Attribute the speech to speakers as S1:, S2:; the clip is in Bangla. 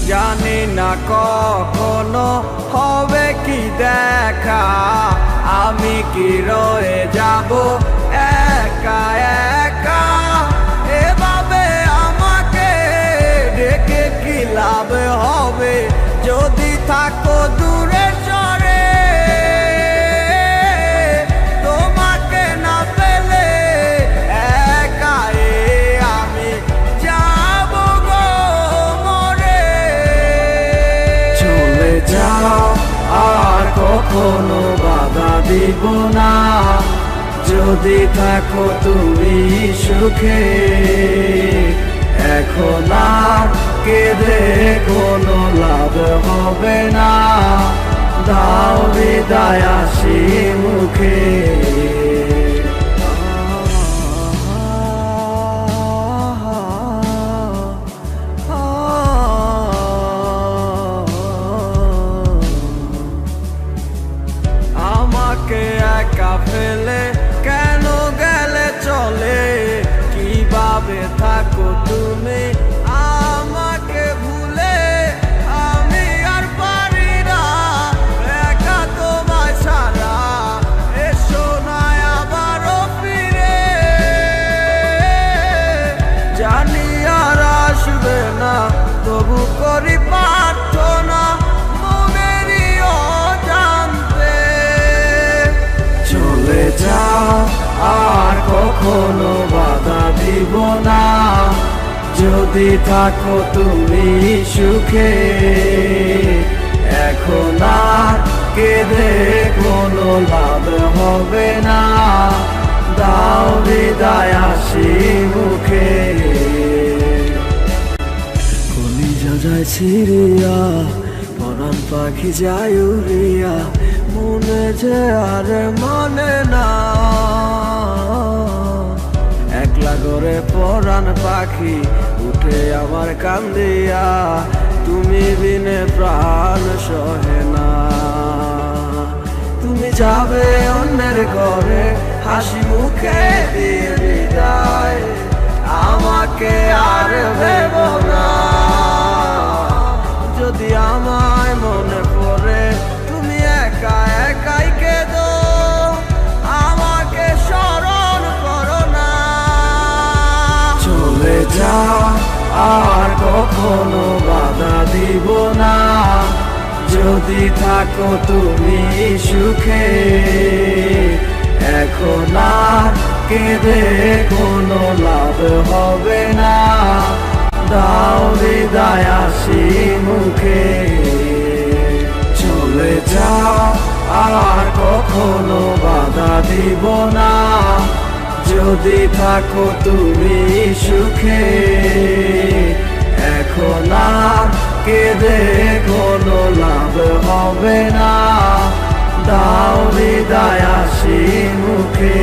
S1: জানি না কখনো হবে কি দেখা, আমি কি রয়ে যাব একা একা। এভাবে আমাকে ডেকে কি লাভ হবে, যদি থাকো দূরে সরে। তোমাকে না পেলে একা আমি যাব গো মরে। চলে যাও আর কখনো বাধা দিব না, যদি থাকো তুমি সুখে। এখন আর কেঁদে কোনো লাভ হবে না, দাও বিদায় হাসি মুখে। আমাকে একা ফেলে কেন গেলে চলে, কিভাবে থাকো তুমি আমাকে ভুলে। আমি আর পারি না একা তোমায় ছাড়া, এসো না আবারও ফিরে। জানি আর আসবে না, তবু করি প্রার্থনা মনেরই অজান্তে। চলে যাও আর কখনো বাধা দিব না, যদি থাকো তুমি সুখে। এখন আর কেঁদে কোনো লাভ হবে না, দাও বিদায় হাসি মুখে। কলিজা যায় ছিড়িয়া, পরাণ পাখি যায় উড়িয়া, মনে যে আর মানে না। একলা করে পরাণ পাখি উঠে আমার কান্দিয়া, তুমি বিনে প্রাণ সহে না। তুমি যাবে অন্যের ঘরে, হাসি মুখে দিয়ে বিদায়, আমাকে আর ভেব না। যদি আমায় মনে পড়ে তুমি একা একাই কেঁদো, আমাকে স্মরণ করো না। চলে যাও আর কখনো বাধা দিব না, যদি থাকো তুমি সুখে। এখন আর কেঁদে কোনো লাভ হবে না, দাও বিদায় হাসি মুখে। চলে যাও আর কখনো বাধা দিব না, যদি থাকো তুমি সুখে। এখন আর কেঁদে কোনো লাভ হবে না, দাও বিদায় হাসি মুখে।